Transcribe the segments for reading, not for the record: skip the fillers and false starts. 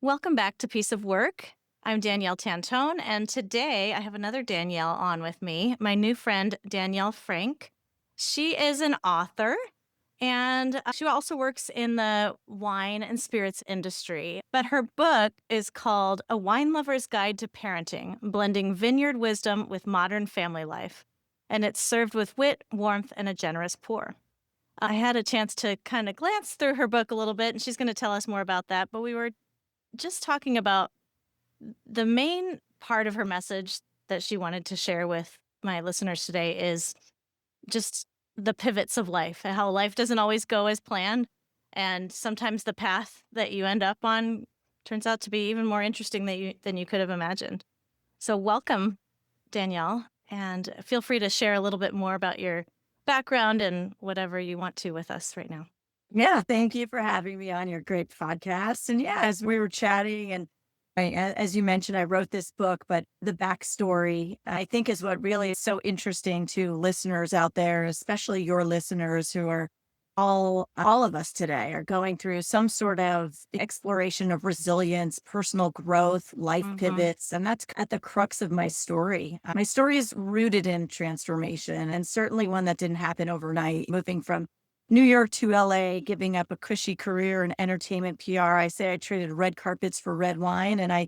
Welcome back to Piece of Work. I'm Danielle Tantone, and today I have another Danielle on with me, my new friend, Danielle Frank. She is an author, and she also works in the wine and spirits industry. But her book is called A Wine Lover's Guide to Parenting, Blending Vineyard Wisdom with Modern Family Life. And it's served with wit, warmth, and a generous pour. I had a chance to kind of glance through her book a little bit, and she's going to tell us more about that. But we were just talking about the main part of her message that she wanted to share with my listeners today is just the pivots of life, and how life doesn't always go as planned. And sometimes the path that you end up on turns out to be even more interesting than you could have imagined. So welcome, Danielle, and feel free to share a little bit more about your background and whatever you want to with us right now. Yeah, thank you for having me on your great podcast. And yeah, as we were chatting, and as you mentioned, I wrote this book, but the backstory, I think, is what really is so interesting to listeners out there, especially your listeners who are all of us today are going through some sort of exploration of resilience, personal growth, life pivots. And that's at the crux of my story. My story is rooted in transformation, and certainly one that didn't happen overnight, moving from New York to LA, giving up a cushy career in entertainment PR. I say I traded red carpets for red wine, and I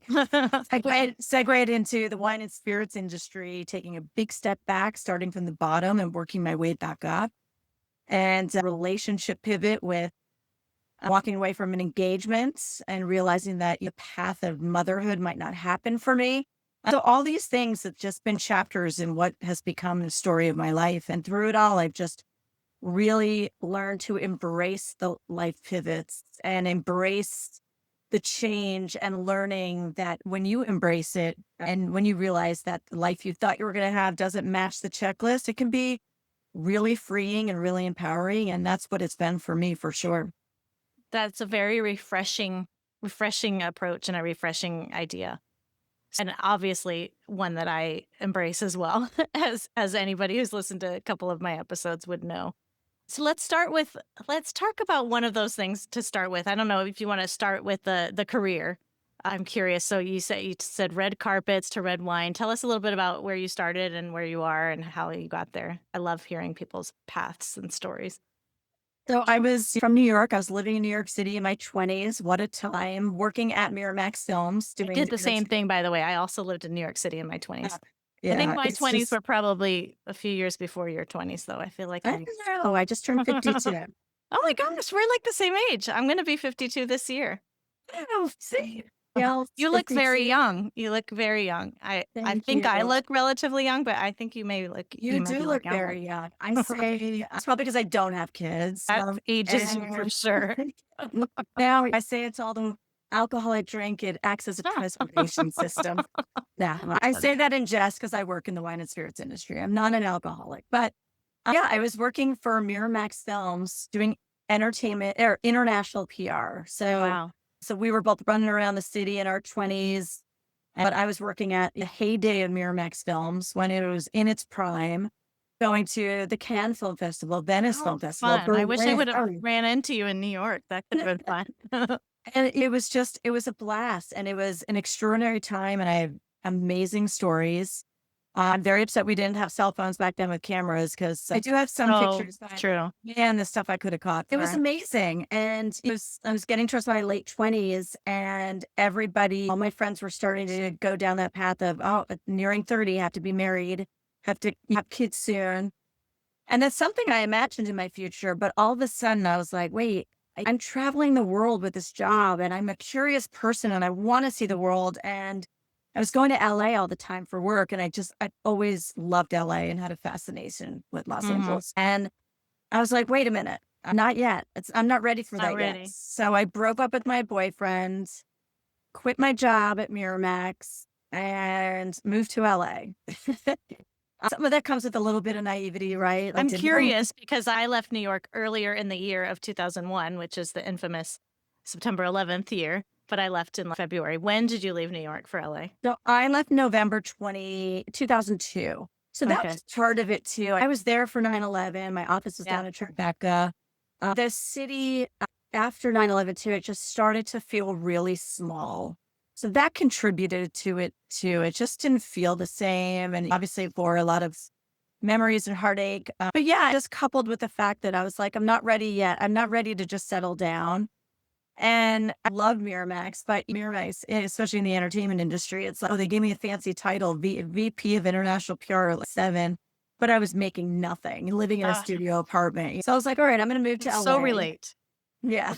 segued into the wine and spirits industry, taking a big step back, starting from the bottom and working my way back up. And a relationship pivot with walking away from an engagement and realizing that the path of motherhood might not happen for me. So all these things have just been chapters in what has become the story of my life. And through it all, I've just really learn to embrace the life pivots and embrace the change, and learning that when you embrace it and when you realize that the life you thought you were going to have doesn't match the checklist, it can be really freeing and really empowering. And that's what it's been for me, for sure. That's a very refreshing approach and a refreshing idea. And obviously one that I embrace as well, as anybody who's listened to a couple of my episodes would know. So let's talk about one of those things to start with. I don't know if you want to start with the career. I'm curious. So you said red carpets to red wine. Tell us a little bit about where you started and where you are and how you got there. I love hearing people's paths and stories. So I was from New York. I was living in New York City in my 20s. What a time, working at Miramax Films, I did the same thing, by the way. I also lived in New York City in my 20s. I think Yeah, my it's 20s just, were probably a few years before your 20s, though. I feel like I don't know. I just turned 52. Oh my gosh, we're like the same age. I'm going to be 52 this year. Oh, see, yeah, You look very 52. young. You look very young. I Thank think I you. look relatively young, but I think you You might do be look like younger. very young. I say it's probably because I don't have kids. That ages you for sure. Now I say it's all the alcohol I drink. It acts as a preservation system. Yeah, I say that in jest because I work in the wine and spirits industry. I'm not an alcoholic, but yeah, I was working for Miramax Films doing entertainment or international PR. Wow. So we were both running around the city in our 20s, but I was working at the heyday of Miramax Films when it was in its prime, going to the Cannes Film Festival, Venice Film Festival, Fun. I wish I would have Berlin. ran into you in New York. That could have been fun. And it was a blast, and it was an extraordinary time. And I have amazing stories. I'm very upset we didn't have cell phones back then with cameras, because I do have some Oh, pictures, but true. man, the stuff I could have caught. It was Sure. amazing. And I was getting towards my late 20s, and all my friends were starting to go down that path of, oh, nearing 30, have to be married, have to have kids soon. And that's something I imagined in my future. But all of a sudden I was like, wait, I'm traveling the world with this job, and I'm a curious person, and I want to see the world. And I was going to LA all the time for work. And I always loved LA and had a fascination with Los Angeles. And I was like, wait a minute, not yet. I'm not ready for Not that ready. yet. So I broke up with my boyfriend, quit my job at Miramax, and moved to LA. Some of that comes with a little bit of naivety, right? I'm Didn't know. curious because I left New York earlier in the year of 2001, which is the infamous September 11th year, but I left in February. When did you leave New York for LA? So I left November 2002. So that Okay. was part of it too. I was there for 9/11. My office was Yeah. down in Tribeca. The city after 9/11 too, it just started to feel really small. So that contributed to it too. It just didn't feel the same. And obviously for a lot of memories and heartache. But yeah, just coupled with the fact that I was like, I'm not ready yet. I'm not ready to just settle down. And I love Miramax, but Miramax, especially in the entertainment industry, it's like, oh, they gave me a fancy title, VP of International PR, like 7, but I was making nothing, living in a Uh, studio apartment. So I was like, all right, I'm going to move to so LA. relate. Yeah.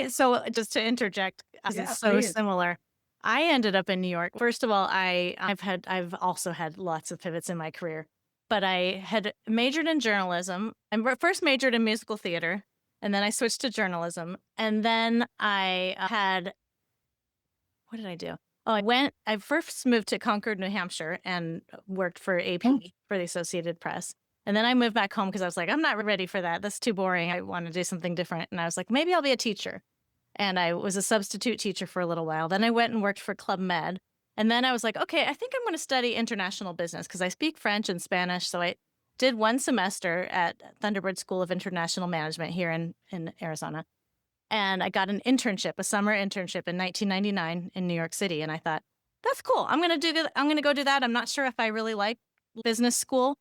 So just to interject, because Yeah, it's so please. similar. I ended up in New York. First of all, I've also had lots of pivots in my career, but I had majored in journalism. I first majored in musical theater, and then I switched to journalism. And then I had what did I do? Oh, I first moved to Concord, New Hampshire and worked for AP, for the Associated Press. And then I moved back home because I was like, I'm not ready for that. That's too boring. I want to do something different. And I was like, maybe I'll be a teacher. And I was a substitute teacher for a little while. Then I went and worked for Club Med. And then I was like, okay, I think I'm going to study international business because I speak French and Spanish. So I did one semester at Thunderbird School of International Management here in Arizona. And I got an internship, a summer internship in 1999 in New York City. And I thought, that's cool. I'm going to go do that. I'm not sure if I really like business school.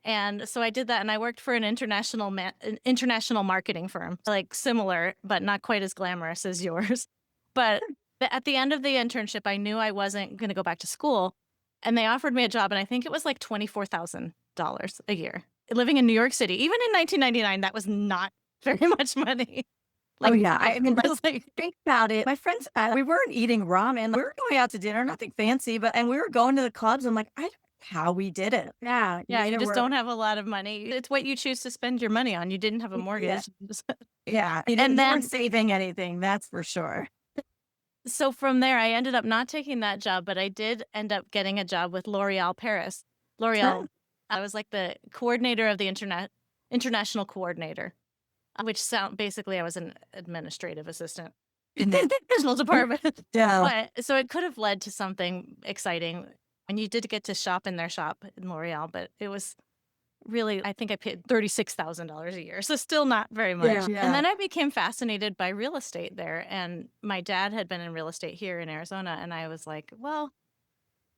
And so I did that, and I worked for an international marketing firm, like similar, but not quite as glamorous as yours. But at the end of the internship, I knew I wasn't going to go back to school, and they offered me a job, and I think it was like $24,000 a year, living in New York City. Even in 1999, that was not very much money. Oh, Like, yeah. I mean, I just was like, think about it. My friends, we weren't eating ramen. We were going out to dinner, nothing fancy, and we were going to the clubs. I'm like, I don't know how we did it. Yeah. yeah, you Neither just were. don't have a lot of money. It's what you choose to spend your money on. You didn't have a Yeah. mortgage. Yeah. And You weren't then saving anything. That's for sure. So from there, I ended up not taking that job, but I did end up getting a job with L'Oreal Paris. Huh. L'Oreal, I was like the coordinator of the international coordinator, which basically I was an administrative assistant in the international department. Yeah. But so it could have led to something exciting. And you did get to shop in their shop in L'Oreal, but it was really, I think I paid $36,000 a year. So still not very Yeah. much. And Yeah. then I became fascinated by real estate there. And my dad had been in real estate here in Arizona. And I was like, well,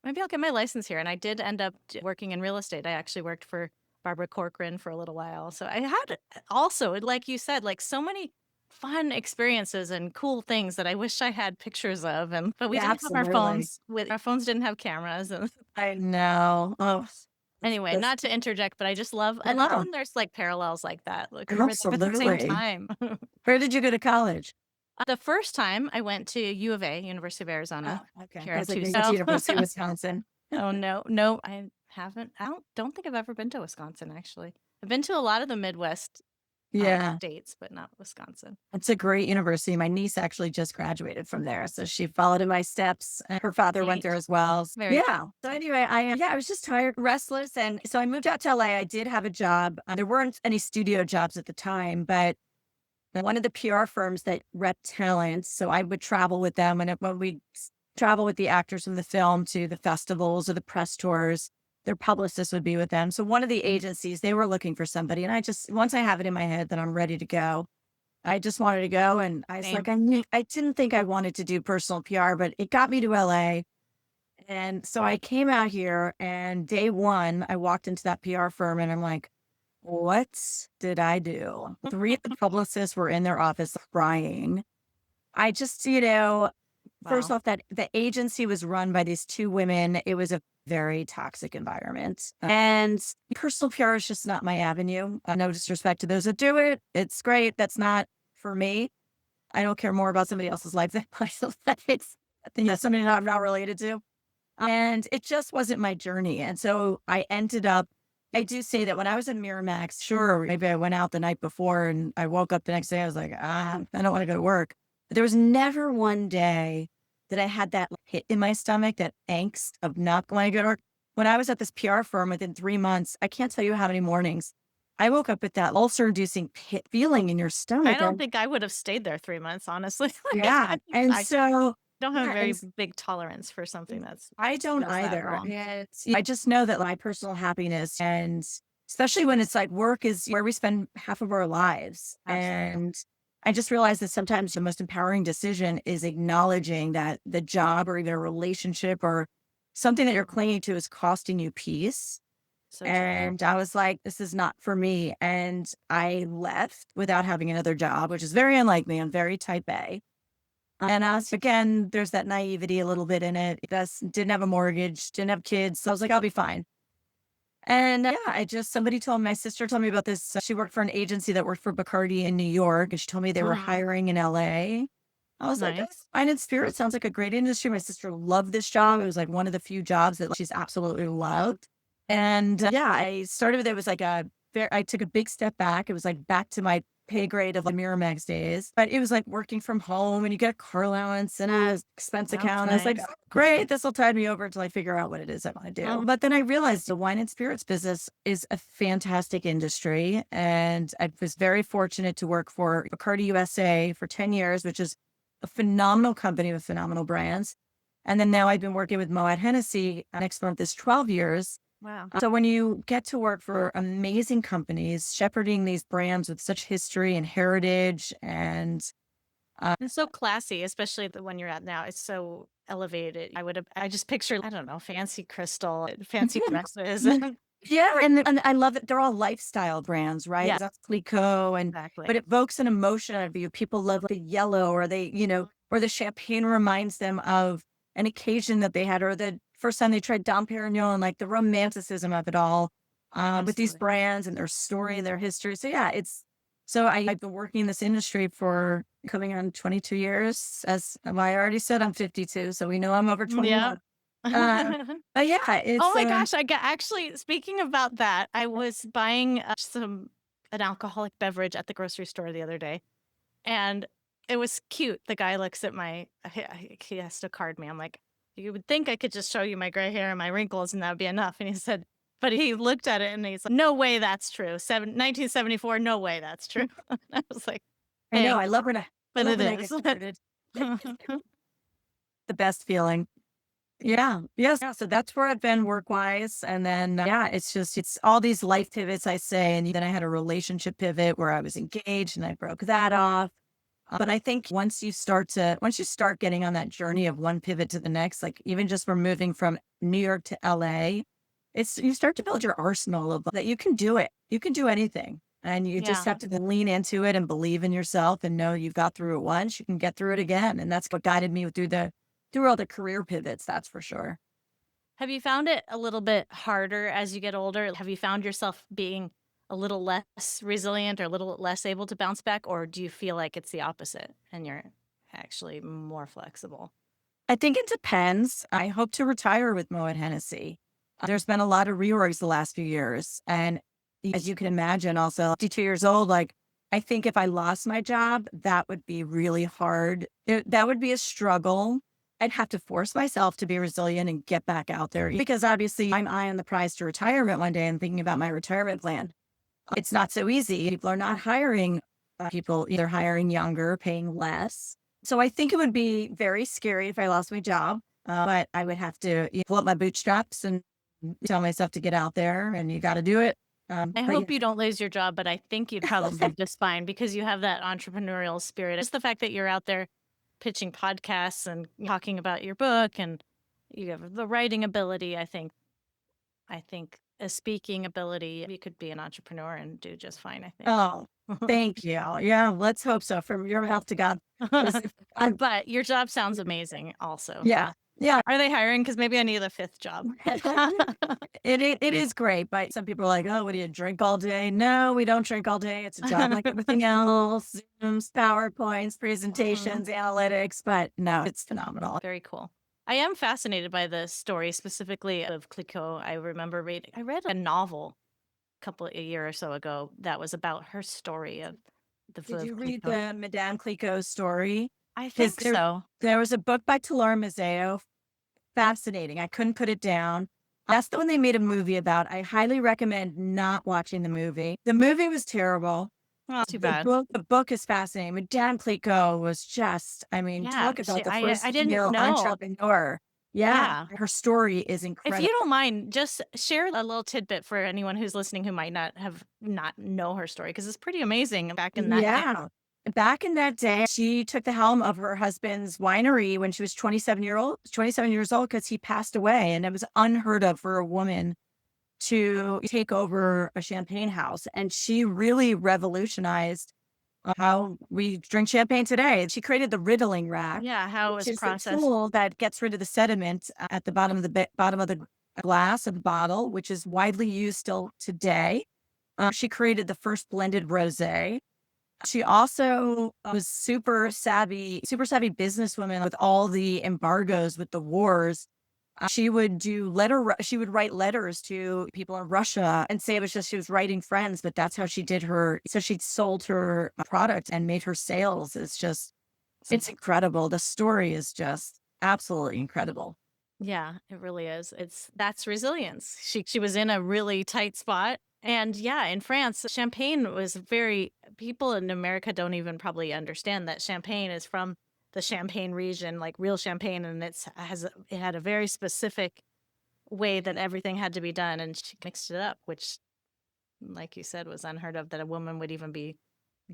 maybe I'll get my license here. And I did end up working in real estate. I actually worked for Barbara Corcoran for a little while. So I had also, like you said, like so many fun experiences and cool things that I wish I had pictures of. But we Yeah, didn't have our absolutely. phones. Our phones didn't have cameras. And I know. Oh, anyway, this, not to interject, but I love no, when there's, like, parallels like that, like, we were there at the same absolutely. time. Where did you go to college? The first time I went to U of A, University of Oh, Arizona, okay. here I in was like, you went to Tucson. University of Wisconsin. Oh, no, I haven't. I don't think I've ever been to Wisconsin, actually. I've been to a lot of the Midwest, Yeah. states, but not Wisconsin. It's a great university. My niece actually just graduated from there. So she followed in my steps. And her father went there Neat. as well. Very Yeah. So anyway, I was just tired, restless. And so I moved out to LA. I did have a job. There weren't any studio jobs at the time, but one of the PR firms that rep talent. So I would travel with them. And when we travel with the actors from the film to the festivals or the press tours, their publicist would be with them. So one of the agencies, they were looking for somebody. And once I have it in my head that I'm ready to go, I just wanted to go. And I was like, same. I didn't think I wanted to do personal PR, but it got me to LA. And so I came out here, and day one, I walked into that PR firm and I'm like, what did I do? Three of the publicists were in their office crying. I just, first Wow. off, that the agency was run by these two women. It was a very toxic environment. And personal PR is just not my avenue. No disrespect to those that do it. It's great. That's not for me. I don't care more about somebody else's life than my life. It's I think that's somebody that I'm not related to. And it just wasn't my journey. And so I do say that when I was in Miramax, sure, maybe I went out the night before and I woke up the next day, I was like, I don't want to go to work. But there was never one day that I had that hit in my stomach, that angst of not wanting to go to work. When I was at this PR firm within 3 months, I can't tell you how many mornings I woke up with that ulcer inducing pit feeling in your I stomach. don't think I would have stayed there 3 months, honestly. Yeah. And I so, don't have a yeah. very big tolerance for something that's I don't feels that either. wrong. I just know that my personal happiness, and especially when it's like work is where we spend half of our lives. Absolutely. And I just realized that sometimes the most empowering decision is acknowledging that the job or even a relationship or something that you're clinging to is costing you peace. So true. And I was like, this is not for me. And I left without having another job, which is very unlike me. I'm very type A. And I was, again, there's that naivety a little bit in it. Didn't have a mortgage, didn't have kids. So I was like, I'll be fine. And yeah, my sister told me about this. She worked for an agency that worked for Bacardi in New York. And she told me they were hiring in LA. I was like, Nice. Wine and Spirit sounds like a great industry. My sister loved this job. It was like one of the few jobs that she's absolutely loved. And yeah, I started with it. It was like I took a big step back. It was like back to my pay grade of the Miramax days, but it was like working from home and you get a car allowance and a expense Sounds account. I was like, nice. oh, great, this will tide me over until I figure out what it is I want to do. But then I realized the wine and spirits business is a fantastic industry. And I was very fortunate to work for Bacardi USA for 10 years, which is a phenomenal company with phenomenal brands. And then now I've been working with Moët Hennessy next month is 12 years. Wow. So when you get to work for amazing companies, shepherding these brands with such history and heritage and It's so classy, especially the one you're at now. It's so elevated. I just picture, I don't know, fancy crystal, fancy dresses. yeah, and I love that they're all lifestyle brands, right? Yeah, That's Clico and exactly. but it evokes an emotion out of you. People love the yellow or or the champagne reminds them of an occasion that they had or the first time they tried Dom Perignon, like the romanticism of it all with these Absolutely. brands and their story and their history. So yeah, I've been working in this industry for coming on 22 years. As I already said, I'm 52, so we know I'm over Yeah. 21. Uh, but yeah, Oh it's my gosh, I got actually speaking about that, I was buying an alcoholic beverage at the grocery store the other day, and it was cute. The guy looks at he has to card me. I'm like, you would think I could just show you my gray hair and my wrinkles and that would be enough. And he said, but he looked at it and he's like, no way that's true. 1974, no way that's true. I was like, I know. thanks, I but love it when I get is. carded. The best feeling. Yeah. Yes. Yeah. So that's where I've been work wise. And then, yeah, it's all these life pivots, I say. And then I had a relationship pivot where I was engaged and I broke that off. But I think once you start getting on that journey of one pivot to the next, like even just from moving from New York to LA, you start to build your arsenal of that you can do it. You can do anything. And you just Yeah. have to lean into it and believe in yourself and know you've got through it once, you can get through it again. And that's what guided me through all the career pivots, that's for sure. Have you found it a little bit harder as you get older? Have you found yourself being a little less resilient or a little less able to bounce back? Or do you feel like it's the opposite and you're actually more flexible? I think it depends. I hope to retire with Moët Hennessy. There's been a lot of reorgs the last few years. And as you can imagine, also 52 years old, like I think if I lost my job, that would be really hard. That would be a struggle. I'd have to force myself to be resilient and get back out there because obviously I'm eye on the prize to retirement one day and thinking about my retirement plan. It's not so easy. People are not hiring people, either hiring younger, paying less. So I think it would be very scary if I lost my job, but I would have to pull up my bootstraps and tell myself to get out there and you got to do it. I But hope you don't lose your job, but I think you'd probably be just fine because you have that entrepreneurial spirit. It's the fact that you're out there pitching podcasts and talking about your book and you have the writing ability. I think a speaking ability, you could be an entrepreneur and do just fine, I think. oh, thank you. Yeah, let's hope so. From your mouth to God. 'Cause I'm, But your job sounds amazing also. yeah, yeah. Are they hiring? Because maybe I need a fifth job. It is great, but some people are like, "Oh, what do you drink all day?" No, we don't drink all day. It's a job like everything else. Zooms, PowerPoints, Mhm. presentations, analytics, but no, it's phenomenal. Very cool. I am fascinated by the story specifically of Clicquot. I read a novel a year or so ago that was about her story of the Did Veuve you read Clicquot. the Madame Cliquot story? I Because think so. there was a book by Talar Mazzeo, fascinating. I couldn't put it down. That's the one they made a movie about. I highly recommend not watching the movie. The movie was terrible. Oh, too bad. The book is fascinating. Madame Cliquot was just, I mean, Yeah, talk about the I first didn't female know. entrepreneur. Yeah, Yeah. her story is If you incredible. don't mind, just share a little tidbit for anyone who's listening who might not know her story because it's pretty amazing back in that day. Yeah. back in that day, she took the helm of her husband's winery when she was 27 years old, because he passed away. And it was unheard of for a woman to take over a champagne house. And she really revolutionized how we drink champagne today. She created the riddling rack, Yeah, how it which was is the processed. tool that gets rid of the sediment at the bottom of the bottom of the glass of the bottle, which is widely used still today. She created the first blended rosé. She also was super savvy businesswoman with all the embargoes with the wars. She would write letters to people in Russia and say it was just she was writing friends, but that's how she did her. So she sold her product and made her sales. It's incredible. The story is just absolutely incredible. Yeah, it really is. That's resilience. She was in a really tight spot. And yeah, in France, champagne was very people in America don't even probably understand that champagne is from the Champagne region, like real champagne, and it had a very specific way that everything had to be done, and she mixed it up, which, like you said, was unheard of that a woman would even be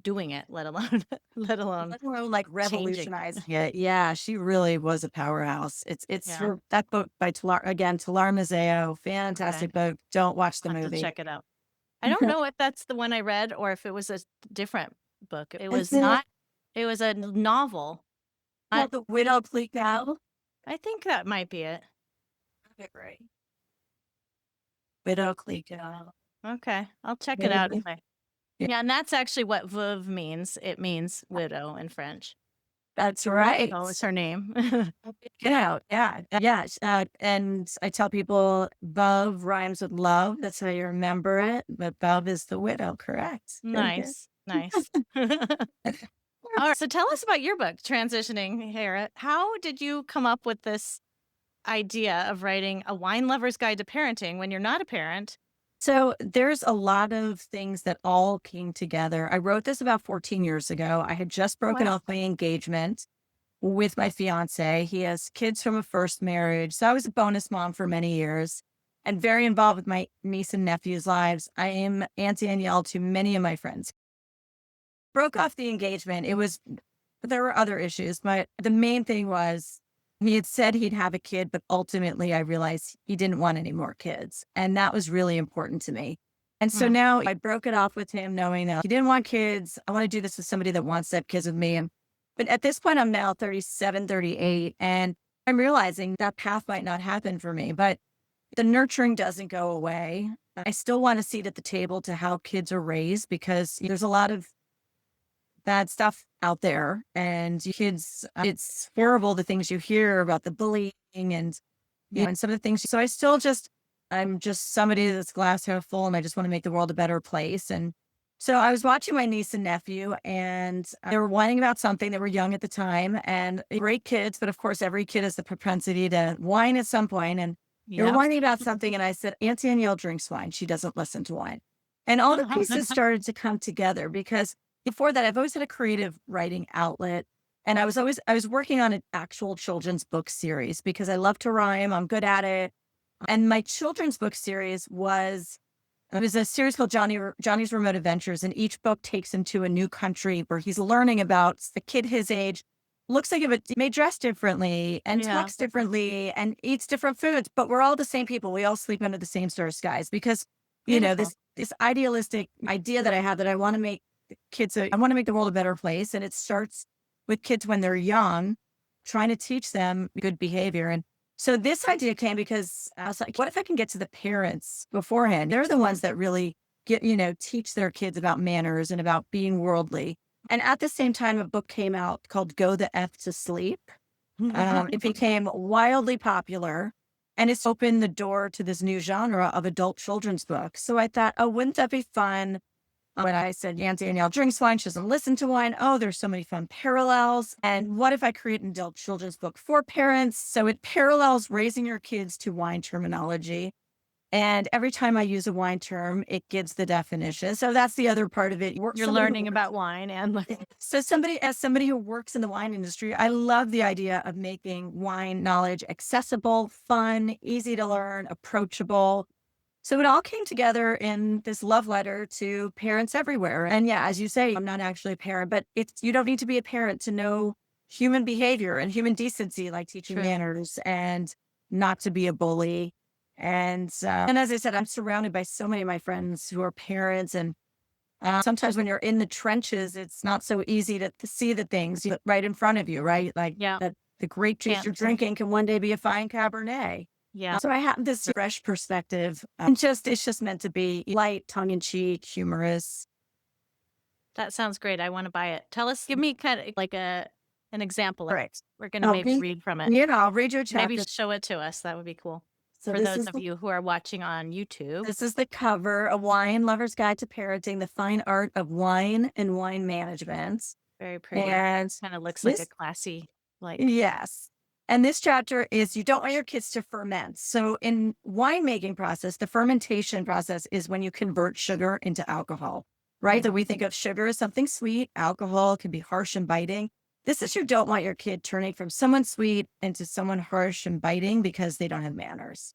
doing it, let alone let alone Let alone like changing. revolutionizing it. Yeah, she really was a powerhouse. It's Yeah. her that book by Talar Mazzeo, Okay. fantastic book. Don't watch the I'll have to movie. check it out. I don't know if that's the one I read or if it was a different book. Is it It was a novel. I called The Widow Bleak Out? I think that might be it. Okay, great. Widow Bleak Out. Okay, I'll check it out if Maybe. I Yeah, Yeah, and that's actually what veuve means. It means widow in French. that's right. Oh, it's her name. Get out. Yeah. Yes. And I tell people Bove rhymes with love. That's how you remember it. But Bove is the widow, correct? Very good. Nice, nice. Alright, so tell us about your book, Transitioning Here. How did you come up with this idea of writing a wine lover's guide to parenting when you're not a parent? So there's a lot of things that all came together. I wrote this about 14 years ago. I had just Oh, broken wow. off my engagement with my fiance. He has kids from a first marriage. So I was a bonus mom for many years and very involved with my niece and nephew's lives. I am Aunt Danielle to many of my friends. Broke off the engagement. There were other issues, but the main thing was he had said he'd have a kid, but ultimately I realized he didn't want any more kids. And that was really important to me. And so Mm, now I broke it off with him, knowing that he didn't want kids. I want to do this with somebody that wants to have kids with me. But at this point, I'm now 37, 38, and I'm realizing that path might not happen for me, but the nurturing doesn't go away. I still want a seat at the table to how kids are raised, because there's a lot of bad stuff out there, and kids, it's horrible the things you hear about the bullying and, and some of the things. So I'm just somebody that's glass half full, and I just want to make the world a better place. And so I was watching my niece and nephew, and they were whining about something. They were young at the time and great kids, but of course, every kid has the propensity to whine at some point. And they were yep. whining about something, and I said, Aunt Danielle drinks wine. She doesn't listen to wine. And all the pieces started to come together, because before that, I've always had a creative writing outlet. And I was working on an actual children's book series because I love to rhyme. I'm good at it. And my children's book series it was a series called Johnny's Remote Adventures. And each book takes him to a new country where he's learning about a kid his age, looks like it may dress differently and Yeah, talks differently and eats different foods, but we're all the same people. We all sleep under the same star skies, because, beautiful. this idealistic idea that I have, that I want to make I want to make the world a better place. And it starts with kids when they're young, trying to teach them good behavior. And so this idea came because I was like, what if I can get to the parents beforehand? They're the ones that really teach their kids about manners and about being worldly. And at the same time, a book came out called Go the F to Sleep. It became wildly popular, and it's opened the door to this new genre of adult children's books. So I thought, oh, wouldn't that be fun? When I said Aunt Danielle drinks wine, she doesn't listen to wine. Oh, there's so many fun parallels. And what if I create an adult children's book for parents? So it parallels raising your kids to wine terminology. And every time I use a wine term, it gives the definition. So that's the other part of it. You're learning about wine and So as somebody who works in the wine industry, I love the idea of making wine knowledge accessible, fun, easy to learn, approachable. So it all came together in this love letter to parents everywhere. And yeah, as you say, I'm not actually a parent, but you don't need to be a parent to know human behavior and human decency, like teaching True. manners and not to be a bully. And as I said, I'm surrounded by so many of my friends who are parents, and sometimes when you're in the trenches, it's not so easy to see the things right in front of you, right? Like Yeah. that the grape juice Can't. you're drinking can one day be a fine Cabernet. Yeah. So I have this fresh perspective, and it's just meant to be light, tongue in cheek, humorous. That sounds great. I want to buy it. Give me kind of like an example. Correct. We're going to maybe Okay. read from it. You know, I'll read you a Maybe chapter. show it to us. That would be cool. So For those of you who are watching on YouTube. this is the cover: A Wine Lover's Guide to Parenting: The Fine Art of Wine and Wine Management. Very pretty. And Kind of looks like a this classy, like, Yes. And this chapter is you don't want your kids to ferment. So in winemaking process, the fermentation process is when you convert sugar into alcohol, right? So we think of sugar as something sweet. Alcohol can be harsh and biting. This is you don't want your kid turning from someone sweet into someone harsh and biting because they don't have manners.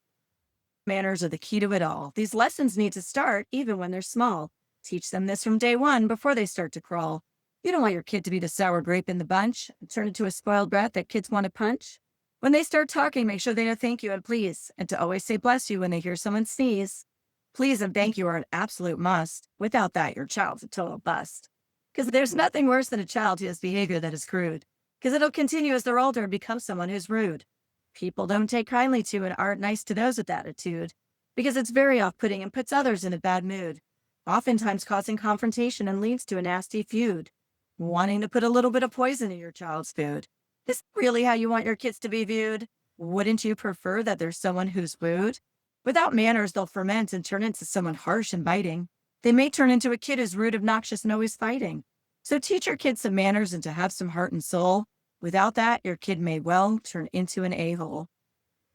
Manners are the key to it all. These lessons need to start even when they're small. Teach them this from day one before they start to crawl. You don't want your kid to be the sour grape in the bunch and turn into a spoiled brat that kids want to punch. When they start talking, make sure they know thank you and please, and to always say bless you when they hear someone sneeze. Please and thank you are an absolute must. Without that, your child's a total bust. Because there's nothing worse than a child who has behavior that is crude. Because it'll continue as they're older and become someone who's rude. People don't take kindly to and aren't nice to those with attitude. Because it's very off-putting and puts others in a bad mood. Oftentimes causing confrontation and leads to a nasty feud. Wanting to put a little bit of poison in your child's food. Is that really how you want your kids to be viewed? Wouldn't you prefer that there's someone who's rude? Without manners, they'll ferment and turn into someone harsh and biting. They may turn into a kid who's rude, obnoxious, and always fighting. So teach your kids some manners and to have some heart and soul. Without that, your kid may well turn into an a-hole.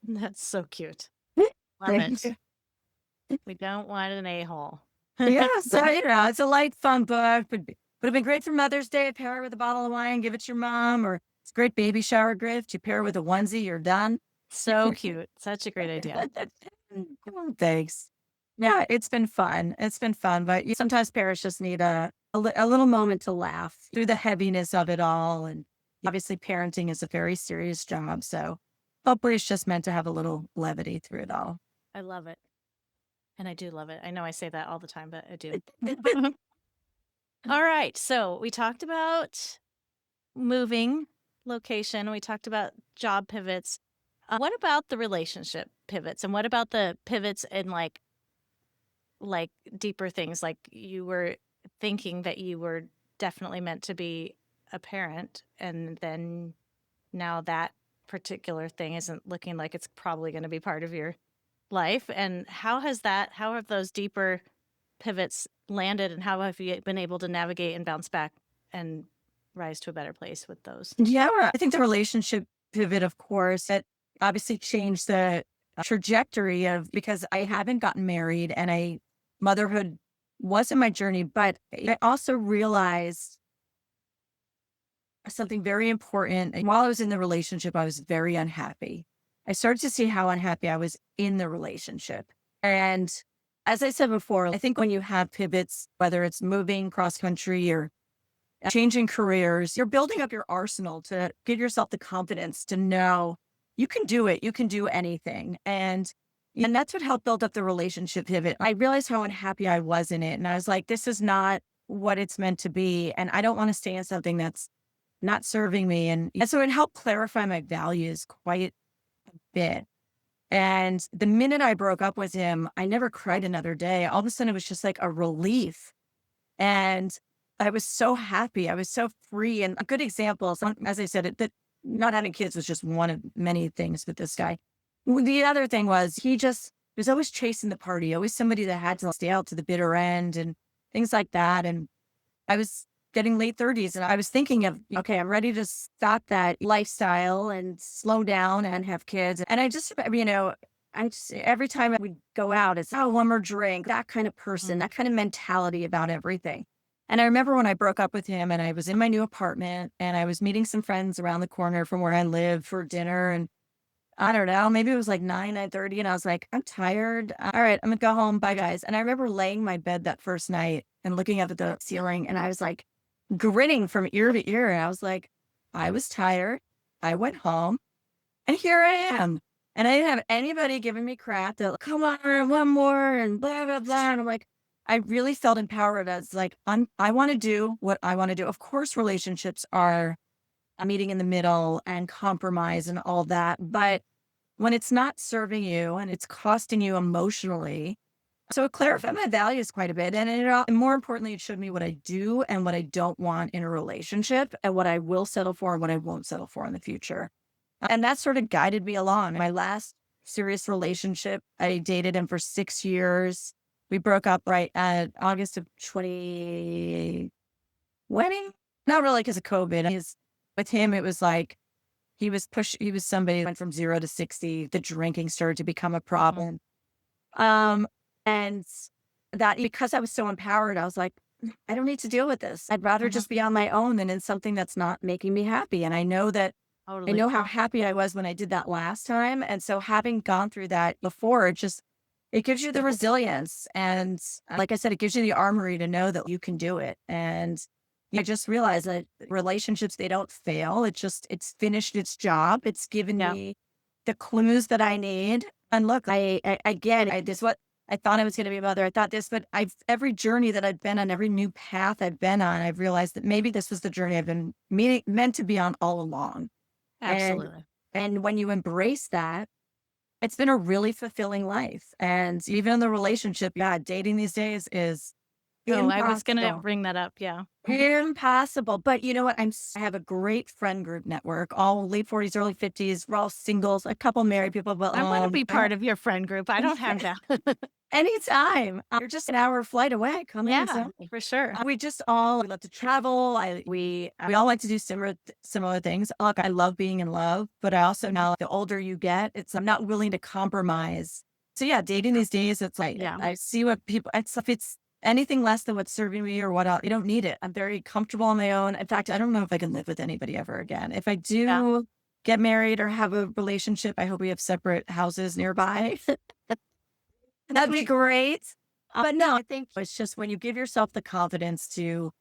that's so cute. Love Thank it. you. We don't want an a-hole. Yeah, so it's a light, fun book. Would have been great for Mother's Day. Pair it with a bottle of wine, give it to your mom, or it's a great baby shower gift. You pair it with a onesie, you're done. So cute. Such a great idea. Oh, thanks. Yeah, it's been fun. It's been fun, but sometimes parents just need a little moment to laugh through the heaviness of it all. And obviously, parenting is a very serious job. So hopefully, it's just meant to have a little levity through it all. I love it. And I do love it. I know I say that all the time, but I do. All right. So we talked about moving location. We talked about job pivots. What about the relationship pivots? And what about the pivots in like deeper things? Like you were thinking that you were definitely meant to be a parent, and then now that particular thing isn't looking like it's probably going to be part of your life. And how have those deeper pivots landed, and how have you been able to navigate and bounce back and rise to a better place with those? Yeah, I think the relationship pivot, of course, that obviously changed the trajectory of because I haven't gotten married and motherhood wasn't my journey, but I also realized something very important. And while I was in the relationship, I was very unhappy. I started to see how unhappy I was in the relationship. And as I said before, I think when you have pivots, whether it's moving cross country or changing careers, you're building up your arsenal to give yourself the confidence to know you can do it. You can do anything. And that's what helped build up the relationship pivot. I realized how unhappy I was in it. And I was like, this is not what it's meant to be. And I don't want to stay in something that's not serving me. And so it helped clarify my values quite a bit. And the minute I broke up with him, I never cried another day. All of a sudden, it was just like a relief. And I was so happy. I was so free. And a good example, as I said, that not having kids was just one of many things with this guy. The other thing was he just was always chasing the party, always somebody that had to stay out to the bitter end and things like that. And I was getting late 30s and I was thinking of, okay, I'm ready to stop that lifestyle and slow down and have kids. And I just, every time I would go out, it's, oh, one more drink, that kind of person, that kind of mentality about everything. And I remember when I broke up with him and I was in my new apartment and I was meeting some friends around the corner from where I live for dinner. And I don't know, maybe it was like 9:30, and I was like, "I'm tired. All right, I'm gonna go home. Bye, guys." And I remember laying in my bed that first night and looking up at the ceiling, and I was like grinning from ear to ear. And I was like, I was tired. I went home, and here I am. And I didn't have anybody giving me crap. They're like, come on, one more, and blah, blah, blah. And I'm like, I really felt empowered as like, I want to do what I want to do. Of course, relationships are a meeting in the middle and compromise and all that. But when it's not serving you and it's costing you emotionally, so it clarified my values quite a bit. And more importantly, it showed me what I do and what I don't want in a relationship and what I will settle for and what I won't settle for in the future. And that sort of guided me along. My last serious relationship, I dated him for 6 years. We broke up right at August of 2020. Not really because of COVID. With him, it was like he was somebody who went from 0 to 60. The drinking started to become a Mhm. problem. Um, and that because I was so empowered, I was like, I don't need to deal with this. I'd rather Mhm. just be on my own than in something that's not making me happy. And I Totally. know how happy I was when I did that last time. And so having gone through that before, it gives you the resilience. And like I said, it gives you the armory to know that you can do it. And I just realized that relationships, they don't fail. It's finished its job. It's given Yeah. me the clues that I need. And look, this what I thought I was going to be a mother. I thought this, but every journey that I've been on, every new path I've been on, I've realized that maybe this was the journey I've been meant to be on all along. And Absolutely. when you embrace that, it's been a really fulfilling life. And even in the relationship, yeah, dating these days is Oh, I was gonna impossible. bring that up. Yeah. Impossible. But you know what? I have a great friend group network, all late 40s, early 50s. We're all singles, a couple married people, but I want to be part of your friend group. I don't have that. anytime. You're just an hour flight away. Come in and Yeah, see me. for sure. We love to travel. We all like to do similar things. Look, I love being in love, but I also Mhm. know the older you get, I'm not willing to compromise. So yeah, dating these days, it's like Yeah. I see what people. If it's anything less than what's serving me or what else, I don't need it. I'm very comfortable on my own. In fact, I don't know if I can live with anybody ever again. If I Yeah. do get married or have a relationship, I hope we have separate houses nearby. That'd be great. But no, I think it's just when you give yourself the confidence to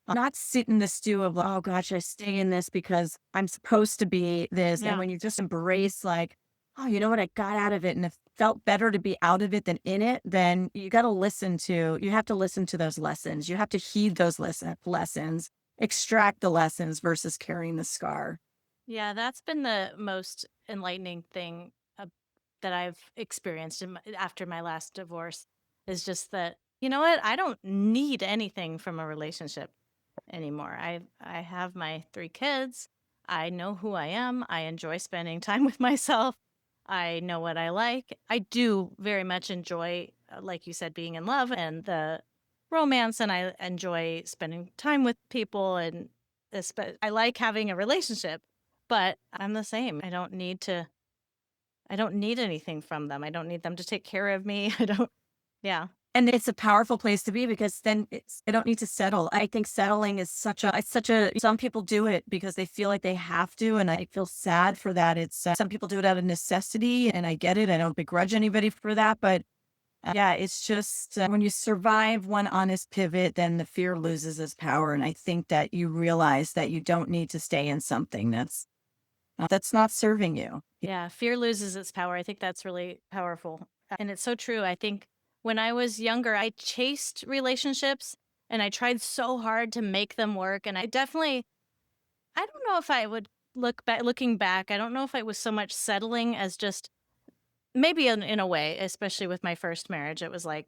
not sit in the stew of, oh gosh, I stay in this because I'm supposed to be this. And Yeah. when you just embrace, like, oh, you know what? I got out of it and it felt better to be out of it than in it, then you have to listen to those lessons. You have to heed those lessons, extract the lessons versus carrying the scar. Yeah, that's been the most enlightening thing that I've experienced after my last divorce is just that, you know what? I don't need anything from a relationship anymore. I have my 3 kids. I know who I am. I enjoy spending time with myself. I know what I like. I do very much enjoy, like you said, being in love and the romance, and I enjoy spending time with people, and I like having a relationship, but I'm the same. I don't need anything from them. I don't need them to take care of me. I don't yeah. And it's a powerful place to be because then I don't need to settle. I think settling is some people do it because they feel like they have to. And I feel sad for that. Some people do it out of necessity and I get it. I don't begrudge anybody for that. But yeah, it's just when you survive one honest pivot, then the fear loses its power. And I think that you realize that you don't need to stay in something that's not serving you. Yeah, fear loses its power. I think that's really powerful. And it's so true. I think when I was younger, I chased relationships and I tried so hard to make them work. And I don't know if I would looking back, I don't know if I was so much settling as just maybe in a way, especially with my first marriage. It was like,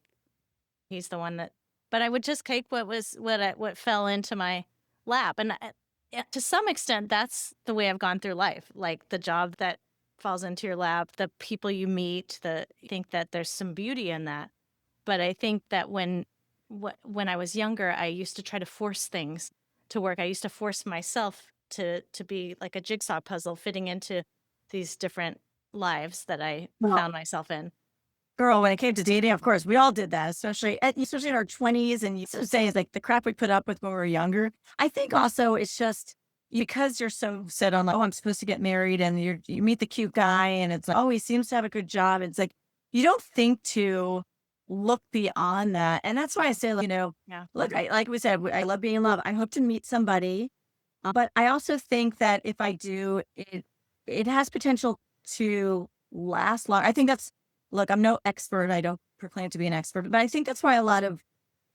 he's the one that, but I would just take what fell into my lap. And to some extent, that's the way I've gone through life. Like the job that falls into your lap, the people you meet, I think that there's some beauty in that. But I think that when I was younger, I used to try to force things to work. I used to force myself to be like a jigsaw puzzle fitting into these different lives that I Well, found myself in. girl, when it came to dating, of course, we all did that, especially in our 20s. And you sort of say it's like the crap we put up with when we were younger. I think also it's just, because you're so set on like, oh, I'm supposed to get married, and you meet the cute guy, and it's like, oh, he seems to have a good job. It's like you don't think to look beyond that, and that's why I say, like, Yeah. look, like we said, I love being in love. I hope to meet somebody, but I also think that if I do, it has potential to last long. I think that's look. I'm no expert. I don't proclaim to be an expert, but I think that's why a lot of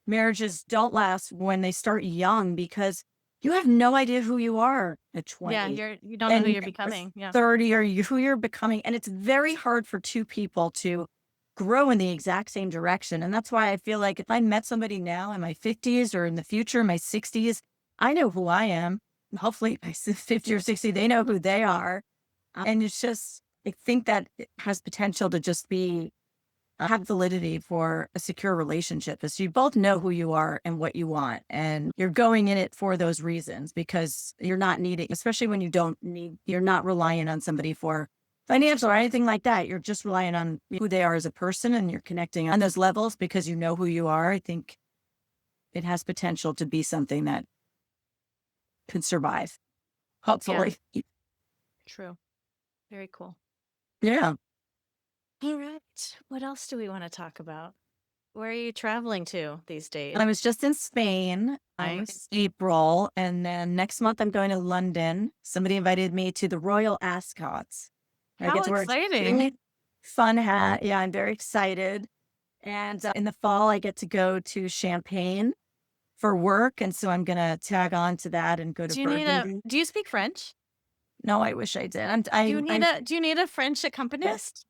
marriages don't last when they start young because you have no idea who you are at Yeah. 20 You don't know who and you're or becoming. Yeah. 30 or who you're becoming. And it's very hard for two people to grow in the exact same direction. And that's why I feel like if I met somebody now in my 50s or in the future, my 60s, I know who I am. Hopefully by 50 or 60, they know who they are. And it's just, I think that it has potential to just be have validity for a secure relationship is you both know who you are and what you want. And you're going in it for those reasons because you're not needing, especially when you're not relying on somebody for financial or anything like that. You're just relying on who they are as a person and you're connecting on those levels because you know who you are. I think it has potential to be something that could survive, Yeah. hopefully. True. Very cool. Yeah. All right. What else do we want to talk about? Where are you traveling to these days? I was just in Spain in Nice. April, and then next month I'm going to London. Somebody invited me to the Royal Ascots. I How get to wear a exciting. really fun hat. Yeah, I'm very excited. And in the fall, I get to go to Champagne for work, and so I'm gonna tag on to that and go to Burgundy. Do you speak French? No, I wish I did. Do you need a French accompanist?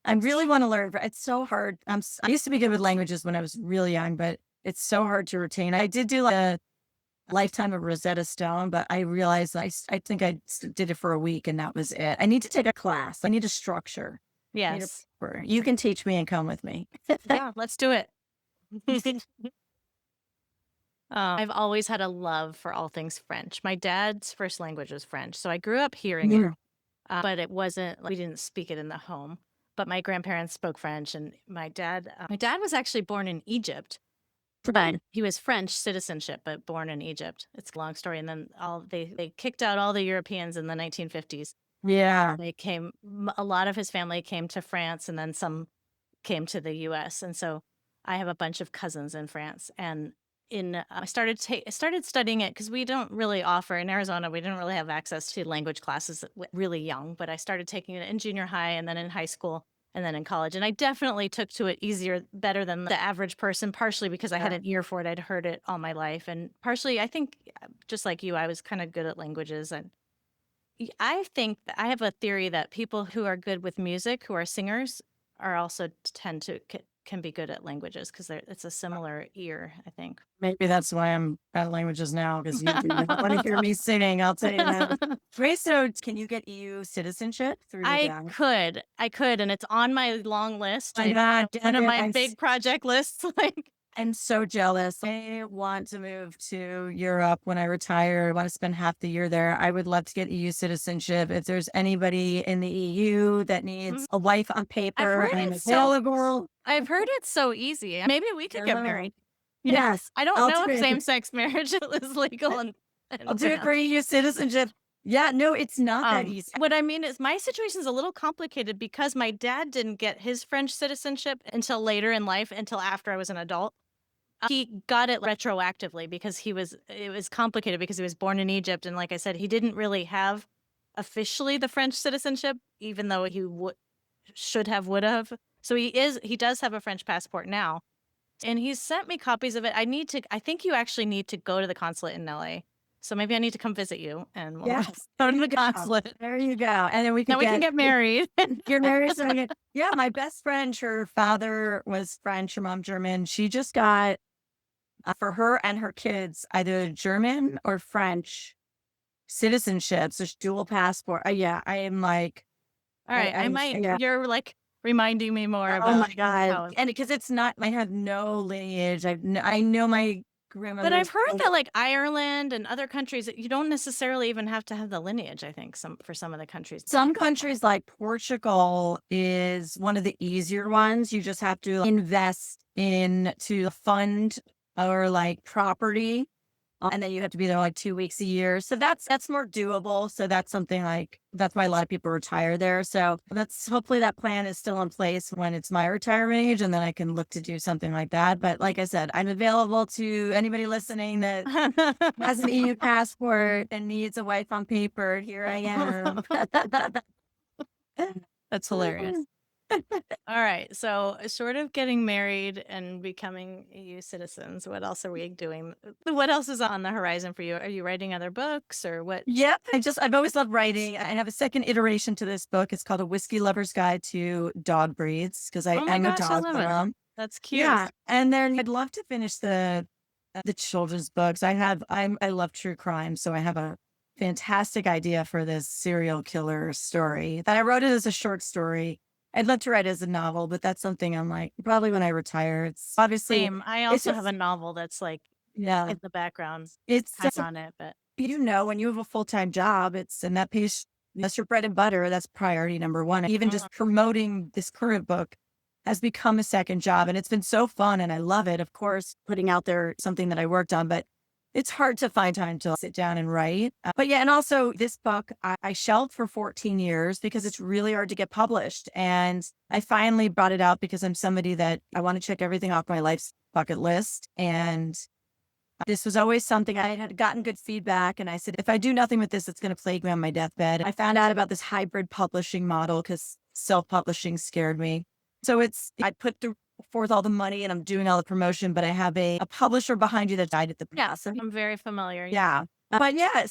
I really want to learn. It's so hard. I used to be good with languages when I was really young, but it's so hard to retain. I did do like a lifetime of Rosetta Stone, but I realized I think did it for a week and that was it. I need to take a class. I need a structure. I need a Yes. you can teach me and come with me. Yeah, let's do it. I've always had a love for all things French. My dad's first language was French, so I grew up hearing it, Yeah. but it wasn't we didn't speak it in the home. But my grandparents spoke French, and my dad was actually born in Egypt. Fine. He was French citizenship, but born in Egypt. It's a long story. And then they kicked out all the Europeans in the 1950s. Yeah. A lot of his family came to France, and then some came to the U.S. And so I have a bunch of cousins in France, and I started studying it because we don't really offer in Arizona. We didn't really have access to language classes really young, but I started taking it in junior high and then in high school and then in college. And I definitely took to it better than the average person, partially because I had an ear for it. I'd heard it all my life. And partially, I think, just like you, I was kind of good at languages. And I think that I have a theory that people who are good with music, who are singers, are also tend to can be good at languages because it's a similar ear, I think. Maybe that's why I'm bad at languages now because you do not want to hear me singing. I'll tell you that. Great. So, can you get EU citizenship through your dad? I could, and it's on my long list. My God, One of Devin, my big project lists. Like, I'm so jealous. I want to move to Europe when I retire. I want to spend half the year there. I would love to get EU citizenship. If there's anybody in the EU that needs a wife on paper, I'm available. I've heard it's so easy. Maybe we could get married. Yes. I don't I'll know do if it. same-sex marriage is legal. I'll do it for EU citizenship. Yeah, no, it's not that easy. What I mean is my situation's a little complicated because my dad didn't get his French citizenship until later in life, until after I was an adult. He got it retroactively because it was complicated because he was born in Egypt. And like I said, he didn't really have officially the French citizenship, even though he would have. So he does have a French passport now. And he's sent me copies of it. I think you actually need to go to the consulate in LA. So maybe I need to come visit you and we'll go to the consulate. There you go. And then we can get married. You're married. Yeah, my best friend, her father was French, her mom German. She just got for her and her kids either German or French citizenship, so dual passport. Yeah, I am like, all right, I might. Yeah. You're like reminding me more about. Oh my God! And because it's not, I have no lineage. I know my grandmother. But I've heard that like Ireland and other countries, you don't necessarily even have to have the lineage. I think for some of the countries. Some countries like Portugal is one of the easier ones. You just have to invest to fund or like property And then you have to be there like 2 weeks a year. So that's more doable. So that's something like that's why a lot of people retire there. So that's hopefully that plan is still in place when it's my retirement age, and then I can look to do something like that. But like I said, I'm available to anybody listening that has an EU passport and needs a wife on paper. Here I am. That's hilarious. All right. So, short of getting married and becoming EU citizens, what else are we doing? What else is on the horizon for you? Are you writing other books or what? Yep. I've always loved writing. I have a second iteration to this book. It's called A Whiskey Lover's Guide to Dog Breeds because I Oh my am a gosh, I dog love it. mom. That's cute. Yeah. And then I'd love to finish the children's books. I love true crime. So I have a fantastic idea for this serial killer story that I wrote it as a short story. I'd love to write it as a novel, but that's something I'm like, probably when I retire. It's obviously, Same. I it's also have a just, novel that's like yeah, in the background, it's, has on it, but when you have a full-time job, and that pays, that's your bread and butter. That's priority number one. Even mm, just promoting this current book has become a second job. And it's been so fun and I love it. Of course, putting out there something that I worked on, but it's hard to find time to sit down and write. But yeah, and also this book, I shelved for 14 years because it's really hard to get published. And I finally brought it out because I'm somebody that I want to check everything off my life's bucket list. And this was always something I had gotten good feedback. And I said, if I do nothing with this, it's going to plague me on my deathbed. I found out about this hybrid publishing model because self-publishing scared me. So I put forth all the money and I'm doing all the promotion, but I have a publisher behind you that died at the yeah, so I'm very familiar. yeah. But yeah,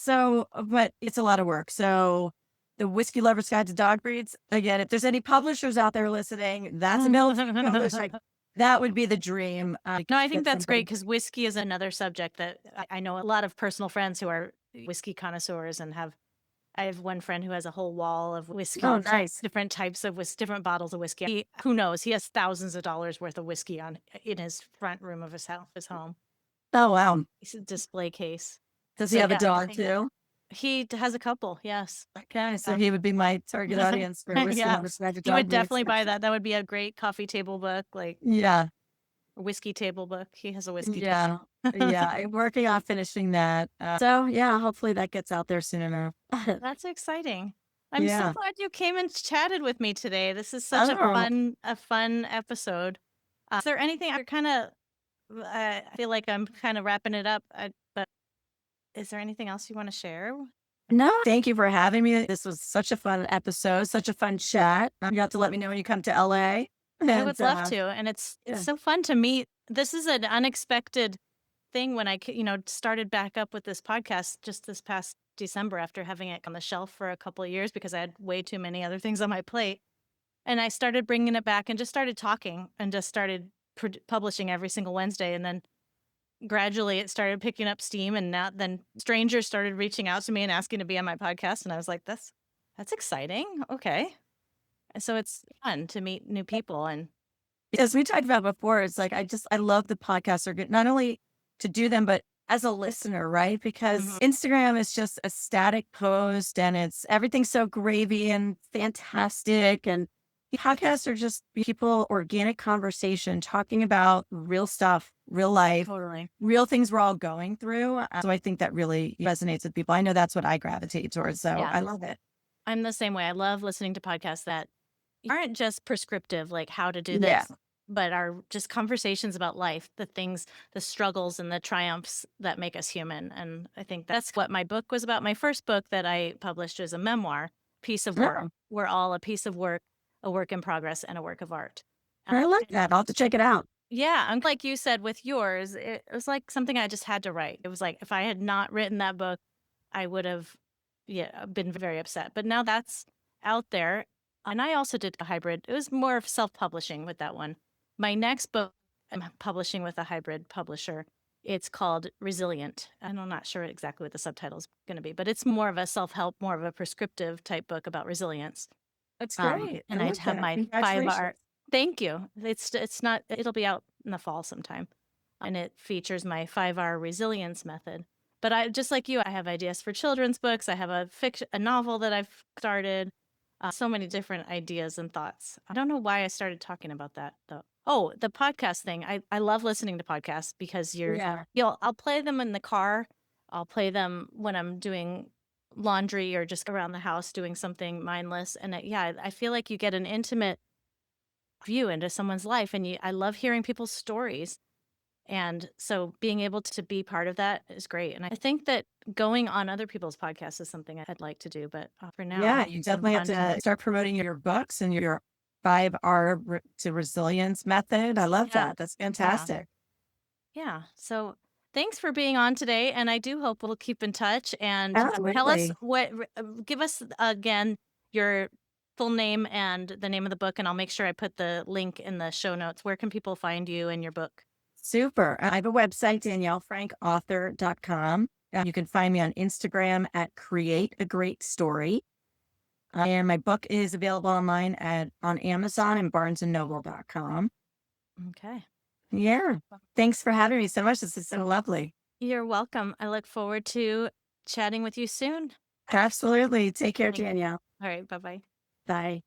but it's a lot of work. So the Whiskey Lover's Guide to Dog Breeds, again, if there's any publishers out there listening, that's a military publisher. That would be the dream. No, I think that's great because whiskey is another subject that I know a lot of personal friends who are whiskey connoisseurs and I have one friend who has a whole wall of whiskey, Oh, nice. different types of different bottles of whiskey. Who knows? He has thousands of dollars worth of whiskey in his front room of his house, his home. Oh, wow. It's a display case. Does he So have a yeah, dog too? he has a couple. Yes. Okay, so he would be my target audience for Whiskey Yeah. Lover's Guide to He Dog would Breeds. definitely buy that. That would be a great coffee table book, like Yeah, a whiskey table book. He has a whiskey yeah, table. yeah. I'm working on finishing that. So yeah, hopefully that gets out there soon enough. That's exciting. I'm so Yeah. glad you came and chatted with me today. This is such Oh, a fun episode. Is there anything I kind of I feel like I'm kind of wrapping it up, but is there anything else you want to share? no, thank you for having me. This was such a fun episode, such a fun chat. You have to let me know when you come to LA. I And would love to, and it's yeah. so fun to meet. This is an unexpected thing when started back up with this podcast just this past December after having it on the shelf for a couple of years because I had way too many other things on my plate. And I started bringing it back and just started talking and just started publishing every single Wednesday. And then gradually it started picking up steam. And then strangers started reaching out to me and asking to be on my podcast. And I was like, that's exciting. Okay. And so it's fun to meet new people. And As we talked about before, it's like I love the podcast circuit, not only to do them, but as a listener, right? Because Mhm. Instagram is just a static post and it's everything's so gravy and fantastic. And podcasts are just people, organic conversation, talking about real stuff, real life, Totally. real things we're all going through. So I think that really resonates with people. I know that's what I gravitate towards. So Yeah. I love it. I'm the same way. I love listening to podcasts that aren't just prescriptive, like how to do Yeah. this, but are just conversations about life, the things, the struggles and the triumphs that make us human. And I think that's what my book was about. My first book that I published was a memoir, Piece of Work. Yeah. We're all a piece of work, a work in progress, and a work of art. I like that. I'll have to check it out. Yeah, and like you said with yours, it was like something I just had to write. It was like if I had not written that book, I would have been very upset. But now that's out there. And I also did a hybrid. It was more of self-publishing with that one. My next book I'm publishing with a hybrid publisher. It's called Resilient. And I'm not sure exactly what the subtitle is going to be, but it's more of a self-help, more of a prescriptive type book about resilience. That's great. And I I love have that. my 5R. Congratulations. Thank you. It's not, it'll be out in the fall sometime. And it features my 5R resilience method. But I, just like you, I have ideas for children's books. I have a novel that I've started. So many different ideas and thoughts. I don't know why I started talking about that though. Oh, the podcast thing. I love listening to podcasts because Yeah. I'll play them in the car I'll play them when I'm doing laundry or just around the house doing something mindless. And yeah, I feel like you get an intimate view into someone's life, and I love hearing people's stories. And so being able to be part of that is great. And I think that going on other people's podcasts is something I'd like to do. But for now, Yeah, you it's been definitely have fun. to start promoting your books and your 5R to resilience method. I love Yeah. that. That's Yeah. fantastic. Yeah. So thanks for being on today. And I do hope we'll keep in touch and tell us Absolutely. give us again your full name and the name of the book. And I'll make sure I put the link in the show notes. Where can people find you and your book? Super. I have a website, daniellefrankauthor.com. You can find me on Instagram at Create a Great Story. And my book is available online on Amazon and barnesandnoble.com. Okay. Yeah. Thanks for having me so much. This is so lovely. You're welcome. I look forward to chatting with you soon. Absolutely. Take care, Thanks. Danielle. All right. Bye bye. Bye.